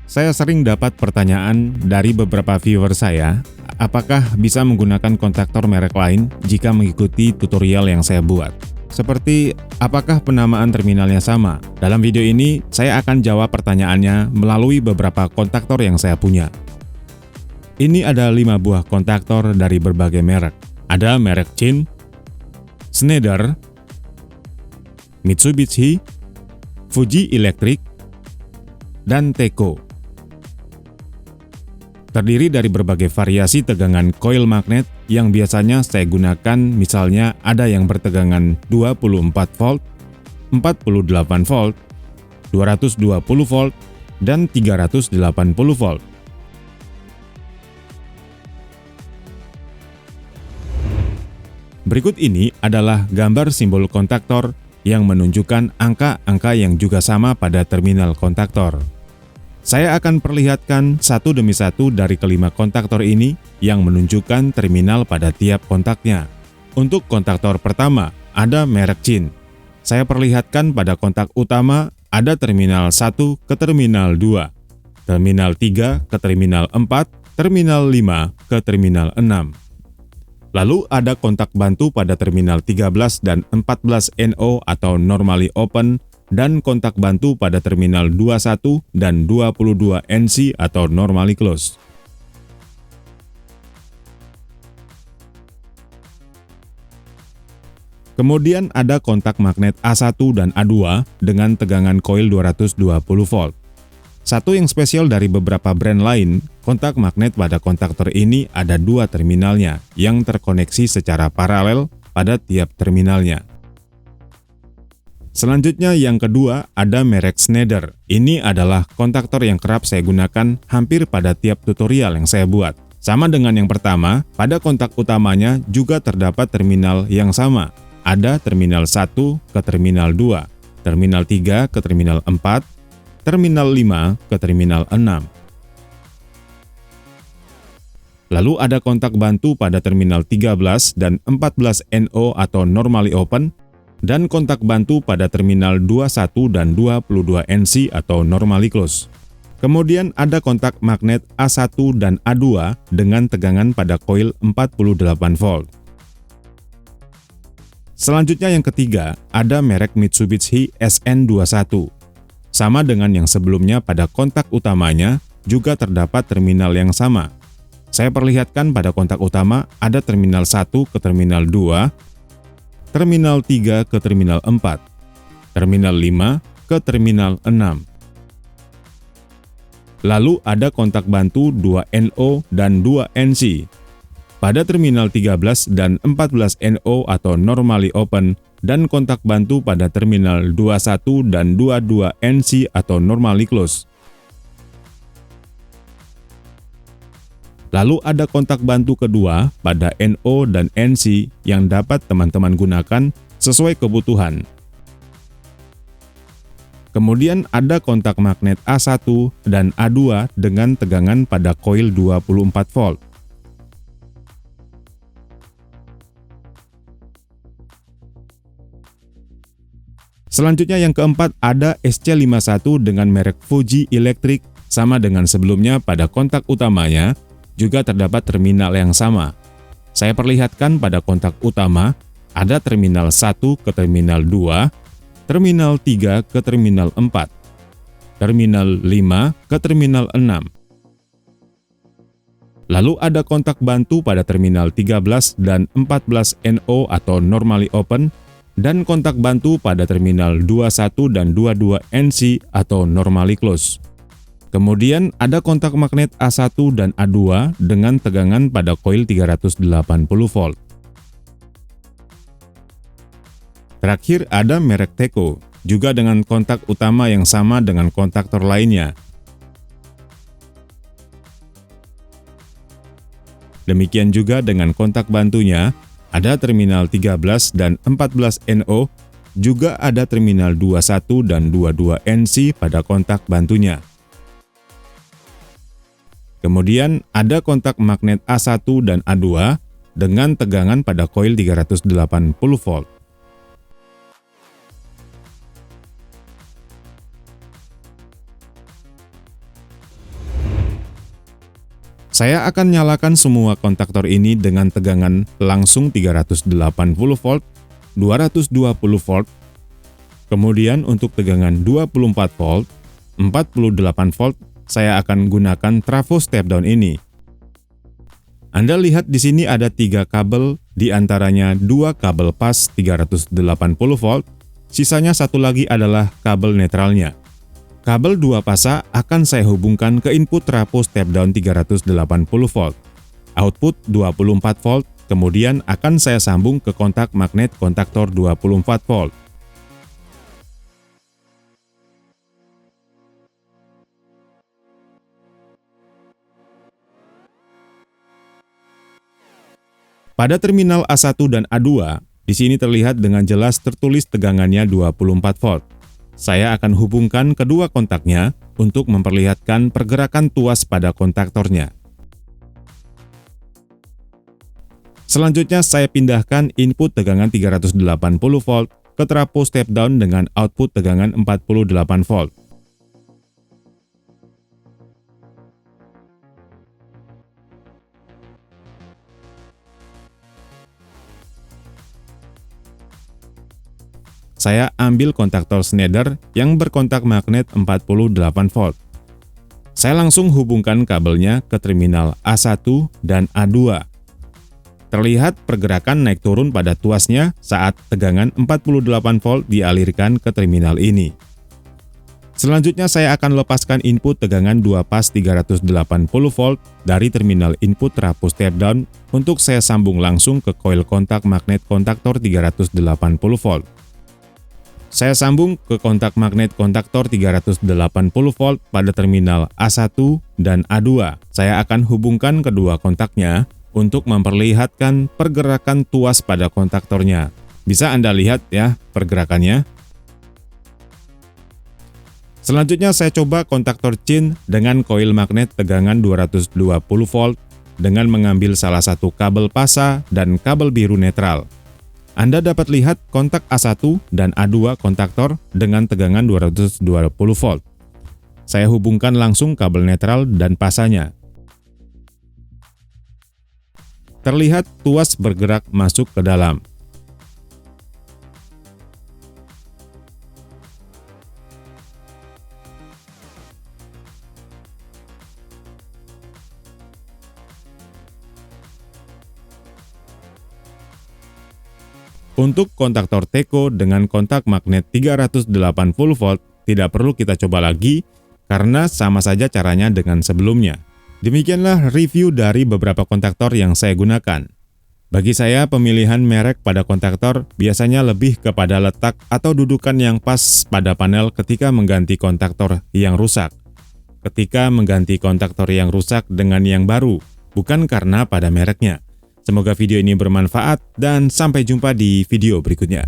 Saya sering dapat pertanyaan dari beberapa viewer saya, apakah bisa menggunakan kontaktor merek lain jika mengikuti tutorial yang saya buat? Seperti, apakah penamaan terminalnya sama? Dalam video ini, saya akan jawab pertanyaannya melalui beberapa kontaktor yang saya punya. Ini ada 5 buah kontaktor dari berbagai merek. Ada merek Chin, Schneider, Mitsubishi, Fuji Electric, dan Teco. Terdiri dari berbagai variasi tegangan koil magnet yang biasanya saya gunakan, misalnya ada yang bertegangan 24 volt, 48 volt, 220 volt, dan 380 volt. Berikut ini adalah gambar simbol kontaktor yang menunjukkan angka-angka yang juga sama pada terminal kontaktor. Saya akan perlihatkan satu demi satu dari kelima kontaktor ini yang menunjukkan terminal pada tiap kontaknya. Untuk kontaktor pertama, ada merek Chin. Saya perlihatkan pada kontak utama ada terminal 1 ke terminal 2, terminal 3 ke terminal 4, terminal 5 ke terminal 6. Lalu ada kontak bantu pada terminal 13 dan 14 NO atau normally open, dan kontak bantu pada terminal 21 dan 22 NC atau normally closed. Kemudian ada kontak magnet A1 dan A2 dengan tegangan koil 220 volt. Satu yang spesial dari beberapa brand lain, kontak magnet pada kontaktor ini ada 2 terminalnya yang terkoneksi secara paralel pada tiap terminalnya. Selanjutnya yang kedua ada merek Schneider. Ini adalah kontaktor yang kerap saya gunakan hampir pada tiap tutorial yang saya buat. Sama dengan yang pertama, pada kontak utamanya juga terdapat terminal yang sama. Ada terminal 1 ke terminal 2, terminal 3 ke terminal 4, terminal 5 ke terminal 6. Lalu ada kontak bantu pada terminal 13 dan 14 NO atau normally open, dan kontak bantu pada terminal 21 dan 22 NC atau normally closed. Kemudian ada kontak magnet A1 dan A2 dengan tegangan pada koil 48 volt. Selanjutnya yang ketiga, ada merek Mitsubishi SN21. Sama dengan yang sebelumnya, pada kontak utamanya juga terdapat terminal yang sama. Saya perlihatkan pada kontak utama ada terminal 1 ke terminal 2, terminal 3 ke terminal 4, terminal 5 ke terminal 6. Lalu ada kontak bantu 2 NO dan 2 NC. Pada terminal 13 dan 14 NO atau normally open, dan kontak bantu pada terminal 21 dan 22 NC atau normally closed. Lalu ada kontak bantu kedua pada NO dan NC yang dapat teman-teman gunakan sesuai kebutuhan. Kemudian ada kontak magnet A1 dan A2 dengan tegangan pada koil 24 volt. Selanjutnya yang keempat ada SC51 dengan merek Fuji Electric. Sama dengan sebelumnya, pada kontak utamanya juga terdapat terminal yang sama. Saya perlihatkan pada kontak utama ada terminal 1 ke terminal 2, terminal 3 ke terminal 4, terminal 5 ke terminal 6. Lalu ada kontak bantu pada terminal 13 dan 14 NO atau normally open, dan kontak bantu pada terminal 21 dan 22 NC atau normally closed. Kemudian ada kontak magnet A1 dan A2 dengan tegangan pada koil 380 volt. Terakhir ada merek Teco, juga dengan kontak utama yang sama dengan kontaktor lainnya. Demikian juga dengan kontak bantunya, ada terminal 13 dan 14 NO, juga ada terminal 21 dan 22 NC pada kontak bantunya. Kemudian ada kontak magnet A1 dan A2 dengan tegangan pada koil 380 volt. Saya akan nyalakan semua kontaktor ini dengan tegangan langsung 380 volt, 220 volt, kemudian untuk tegangan 24 volt, 48 volt, saya akan gunakan trafo step down ini. Anda lihat di sini ada 3 kabel, di antaranya 2 kabel pas 380 volt, sisanya satu lagi adalah kabel netralnya. Kabel 2 pasa akan saya hubungkan ke input trafo step down 380 volt. Output 24 volt, kemudian akan saya sambung ke kontak magnet kontaktor 24 volt. Pada terminal A1 dan A2, di sini terlihat dengan jelas tertulis tegangannya 24 volt. Saya akan hubungkan kedua kontaknya untuk memperlihatkan pergerakan tuas pada kontaktornya. Selanjutnya saya pindahkan input tegangan 380 volt ke trafo step down dengan output tegangan 48 volt. Saya ambil kontaktor Schneider yang berkontak magnet 48 volt. Saya langsung hubungkan kabelnya ke terminal A1 dan A2. Terlihat pergerakan naik turun pada tuasnya saat tegangan 48 volt dialirkan ke terminal ini. Selanjutnya saya akan lepaskan input tegangan 2 pas 380 volt dari terminal input trafo step down untuk saya sambung langsung ke koil kontak magnet kontaktor 380 volt. Saya sambung ke kontak magnet kontaktor 380 volt pada terminal A1 dan A2. Saya akan hubungkan kedua kontaknya untuk memperlihatkan pergerakan tuas pada kontaktornya. Bisa Anda lihat ya pergerakannya. Selanjutnya saya coba kontaktor CHIN dengan koil magnet tegangan 220 volt dengan mengambil salah satu kabel pasa dan kabel biru netral. Anda dapat lihat kontak A1 dan A2 kontaktor dengan tegangan 220 volt. Saya hubungkan langsung kabel netral dan pasanya. Terlihat tuas bergerak masuk ke dalam. Untuk kontaktor Teco dengan kontak magnet 380 volt tidak perlu kita coba lagi karena sama saja caranya dengan sebelumnya. Demikianlah review dari beberapa kontaktor yang saya gunakan. Bagi saya pemilihan merek pada kontaktor biasanya lebih kepada letak atau dudukan yang pas pada panel ketika mengganti kontaktor yang rusak. Ketika mengganti kontaktor yang rusak dengan yang baru, bukan karena pada mereknya. Semoga video ini bermanfaat dan sampai jumpa di video berikutnya.